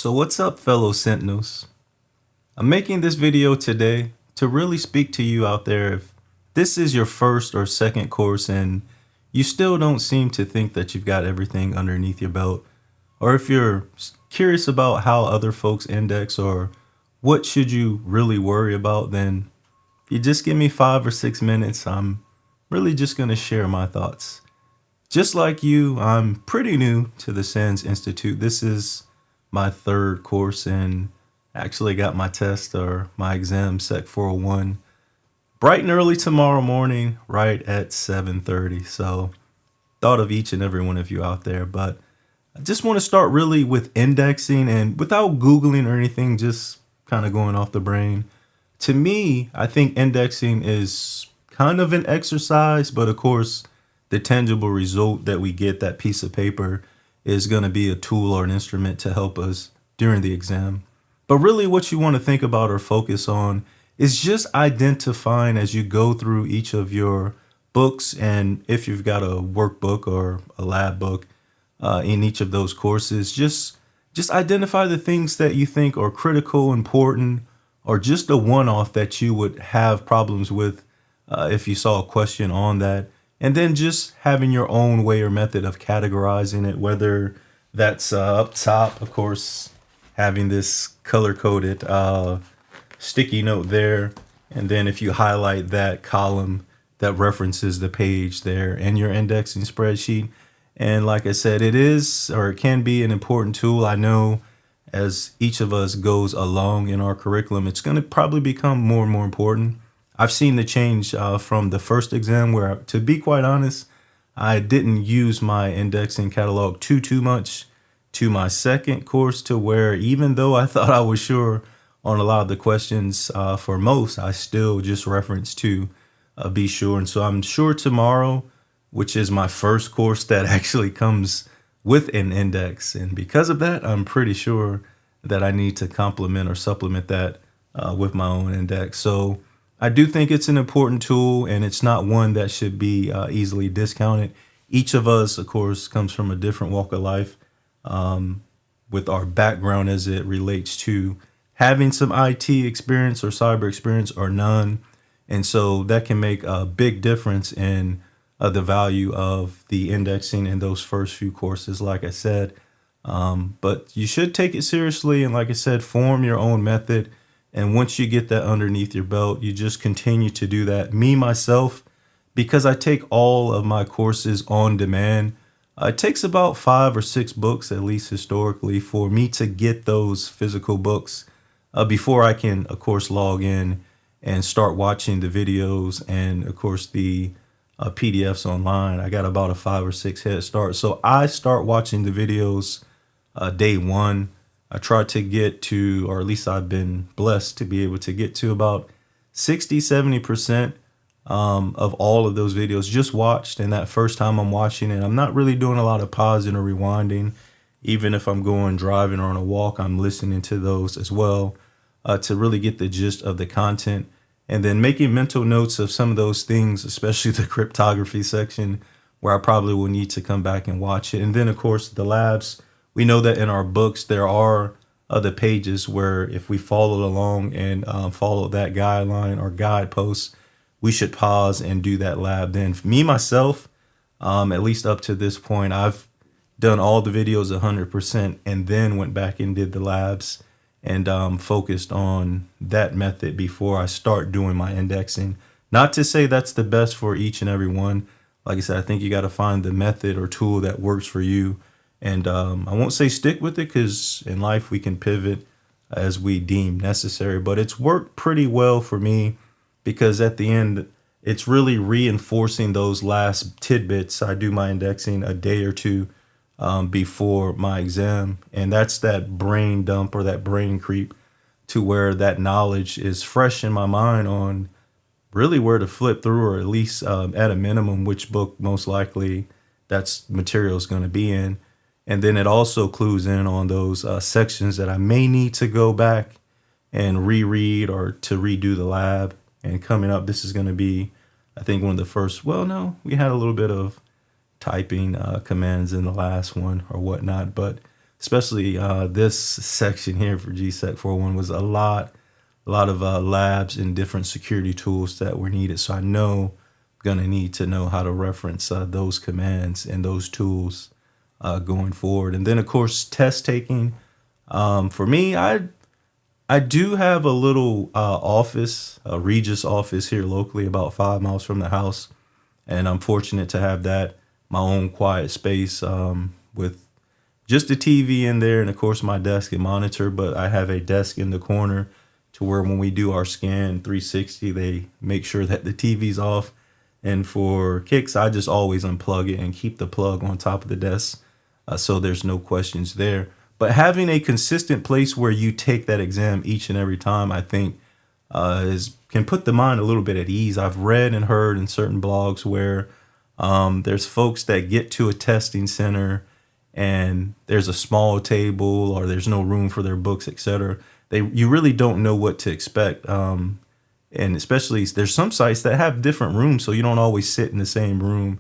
So what's up, fellow Sentinels? I'm making this video today to really speak to you out there if this is your first or second course and you still don't seem to think that you've got everything underneath your belt, or if you're curious about how other folks index or what should you really worry about, then if you just give me 5 or 6 minutes, I'm really just going to share my thoughts. Just like you, I'm pretty new to the SANS Institute. This is my third course and actually got my test or my exam Sec 401 bright and early tomorrow morning, right at 7:30. So thought of each and every one of you out there, but I just want to start really with indexing and without Googling or anything, just kind of going off the brain. To me, I think indexing is kind of an exercise, but of course, the tangible result that we get, that piece of paper, is going to be a tool or an instrument to help us during the exam. But really what you want to think about or focus on is just identifying as you go through each of your books, and if you've got a workbook or a lab book in each of those courses, just identify the things that you think are critical, important, or just a one-off that you would have problems with if you saw a question on that. And then just having your own way or method of categorizing it, whether that's up top, of course, having this color-coded sticky note there. And then if you highlight that column that references the page there in your indexing spreadsheet. And like I said, it is, or it can be, an important tool. I know as each of us goes along in our curriculum, it's going to probably become more and more important. I've seen the change from the first exam where, to be quite honest, I didn't use my indexing catalog too much, to my second course, to where even though I thought I was sure on a lot of the questions for most, I still just referenced to be sure. And so I'm sure tomorrow, which is my first course that actually comes with an index. And because of that, I'm pretty sure that I need to complement or supplement that with my own index. So I do think it's an important tool, and it's not one that should be easily discounted. Each of us, of course, comes from a different walk of life with our background as it relates to having some IT experience or cyber experience or none. And so that can make a big difference in the value of the indexing in those first few courses, like I said. But you should take it seriously. And like I said, form your own method. And once you get that underneath your belt, you just continue to do that. Me, myself, because I take all of my courses on demand, it takes about 5 or 6 books, at least historically, for me to get those physical books before I can, of course, log in and start watching the videos and, of course, the PDFs online. I got about a 5 or 6 head start. So I start watching the videos day one. I try to get to, or at least I've been blessed to be able to get to about 60-70% of all of those videos just watched. And that first time I'm watching it, I'm not really doing a lot of pausing or rewinding. Even if I'm going driving or on a walk, I'm listening to those as well to really get the gist of the content. And then making mental notes of some of those things, especially the cryptography section, where I probably will need to come back and watch it. And then, of course, the labs. We know that in our books, there are other pages where if we followed along and follow that guideline or guideposts, we should pause and do that lab. Then me, myself, at least up to this point, I've done all the videos 100% and then went back and did the labs and focused on that method before I start doing my indexing. Not to say that's the best for each and every one. Like I said, I think you got to find the method or tool that works for you. And I won't say stick with it, because in life we can pivot as we deem necessary. But it's worked pretty well for me because at the end, it's really reinforcing those last tidbits. I do my indexing a day or two before my exam. And that's that brain dump or that brain creep to where that knowledge is fresh in my mind on really where to flip through, or at least at a minimum, which book most likely that's material is going to be in. And then it also clues in on those sections that I may need to go back and reread or to redo the lab. And coming up, this is going to be, I think, one of the first, well, no, we had a little bit of typing commands in the last one or whatnot. But especially this section here for GSEC 401 was a lot of labs and different security tools that were needed. So I know I'm gonna need to know how to reference those commands and those tools going forward. And then of course test taking. For me, I do have a little office, a Regis office here locally, about 5 miles from the house, and I'm fortunate to have that, my own quiet space with just a TV in there, and of course my desk and monitor. But I have a desk in the corner to where when we do our scan 360, they make sure that the TV's off. And for kicks, I just always unplug it and keep the plug on top of the desk, so there's no questions there. But having a consistent place where you take that exam each and every time, I think, can put the mind a little bit at ease. I've read and heard in certain blogs where there's folks that get to a testing center and there's a small table or there's no room for their books, etc. You really don't know what to expect. And especially there's some sites that have different rooms, so you don't always sit in the same room,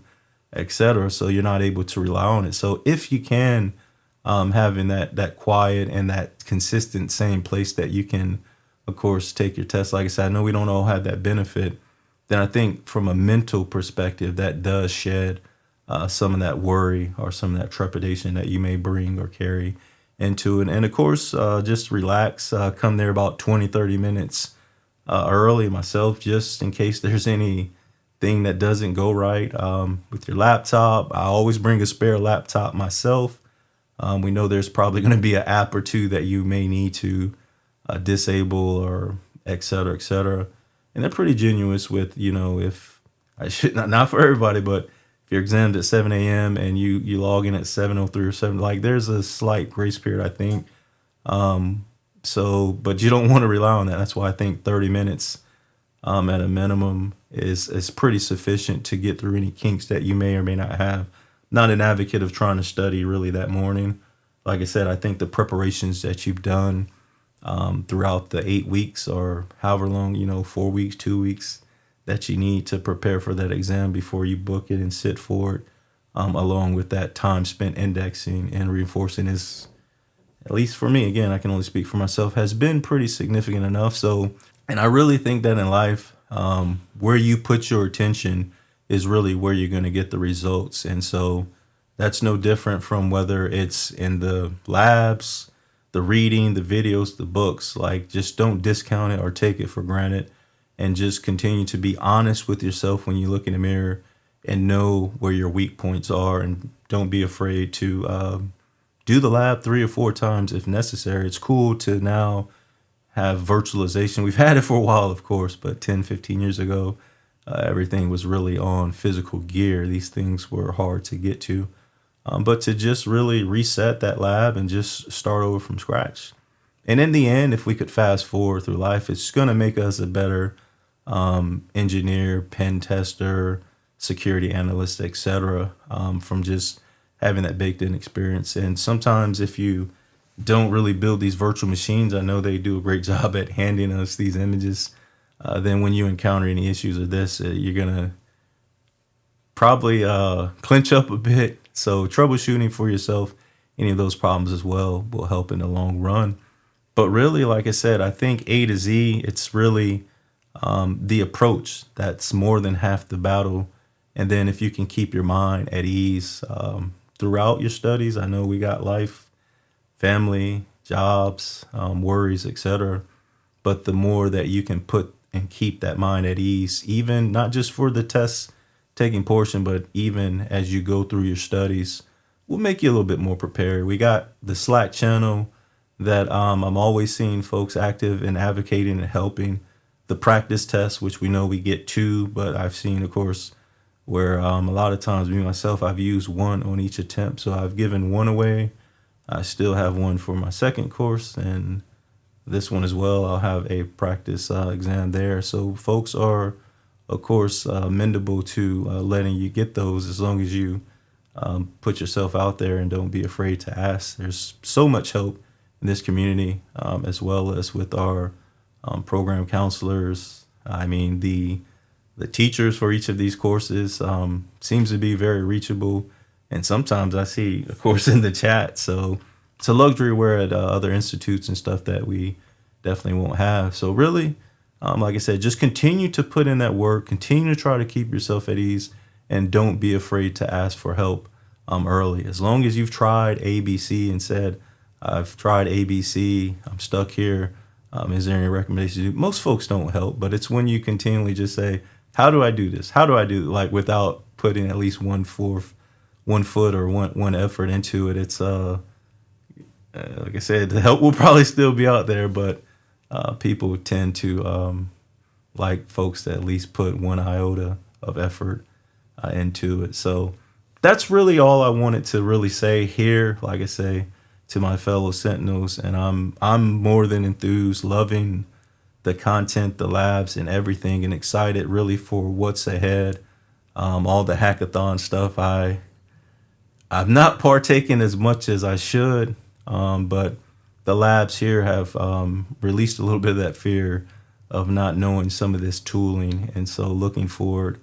etc. So you're not able to rely on it. So if you can, having that quiet and that consistent same place that you can, of course, take your test. Like I said, I know we don't all have that benefit. Then I think from a mental perspective, that does shed some of that worry or some of that trepidation that you may bring or carry into it. And of course, just relax, come there about 20, 30 minutes early myself, just in case there's anything that doesn't go right with your laptop. I always bring a spare laptop myself. We know there's probably going to be an app or two that you may need to disable or et cetera, et cetera. And they're pretty generous with, if I should not for everybody, but if your exam's at 7 a.m. and you log in at 7:03 or 7, like there's a slight grace period, I think. But you don't want to rely on that. That's why I think 30 minutes at a minimum is pretty sufficient to get through any kinks that you may or may not have. Not an advocate of trying to study really that morning. Like I said, I think the preparations that you've done throughout the 8 weeks or however long, 4 weeks, 2 weeks that you need to prepare for that exam before you book it and sit for it, along with that time spent indexing and reinforcing is, at least for me, again, I can only speak for myself, has been pretty significant enough. So, and I really think that in life, where you put your attention is really where you're going to get the results. And so that's no different from whether it's in the labs, the reading, the videos, the books. Like, just don't discount it or take it for granted, and just continue to be honest with yourself when you look in the mirror and know where your weak points are. And don't be afraid to do the lab 3 or 4 times if necessary. It's cool to now have virtualization. We've had it for a while, of course, but 10, 15 years ago, everything was really on physical gear. These things were hard to get to. But to just really reset that lab and just start over from scratch. And in the end, if we could fast forward through life, it's going to make us a better engineer, pen tester, security analyst, etc. From just having that baked in experience. And sometimes if you don't really build these virtual machines, I know they do a great job at handing us these images. Then when you encounter any issues of this, you're going to probably clench up a bit. So troubleshooting for yourself, any of those problems as well, will help in the long run. But really, like I said, I think A to Z, it's really the approach that's more than half the battle. And then if you can keep your mind at ease throughout your studies, I know we got life, family, jobs, worries, etc. But the more that you can put and keep that mind at ease, even not just for the test taking portion, but even as you go through your studies, will make you a little bit more prepared. We got the Slack channel that I'm always seeing folks active and advocating and helping. The practice test, which we know we get 2, but I've seen, of course, where a lot of times me myself, I've used 1 on each attempt. So I've given 1 away. I still have 1 for my second course, and this one as well. I'll have a practice exam there. So folks are, of course, mendable to letting you get those as long as you put yourself out there and don't be afraid to ask. There's so much help in this community, as well as with our program counselors. I mean, the teachers for each of these courses seems to be very reachable. And sometimes I see, of course, in the chat. So it's a luxury we're at other institutes and stuff that we definitely won't have. So really, like I said, just continue to put in that work, continue to try to keep yourself at ease, and don't be afraid to ask for help early. As long as you've tried ABC and said, I've tried ABC, I'm stuck here. Is there any recommendations? Most folks don't help, but it's when you continually just say, how do I do this? How do I do it? Like without putting at least one foot or one effort into it. It's like I said, the help will probably still be out there, but people tend to like folks that at least put one iota of effort into it. So that's really all I wanted to really say here. Like I say to my fellow Sentinels, and I'm more than enthused, loving the content, the labs, and everything, and excited really for what's ahead. All the hackathon stuff, I've not partaken as much as I should, but the labs here have released a little bit of that fear of not knowing some of this tooling, and so looking forward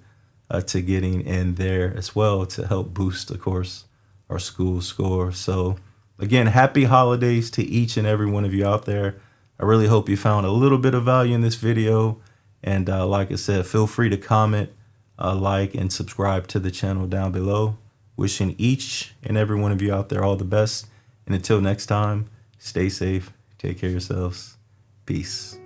to getting in there as well to help boost, of course, our school score. So again, happy holidays to each and every one of you out there. I really hope you found a little bit of value in this video, and like I said, feel free to comment, like, and subscribe to the channel down below. Wishing each and every one of you out there all the best. And until next time, stay safe, take care of yourselves. Peace.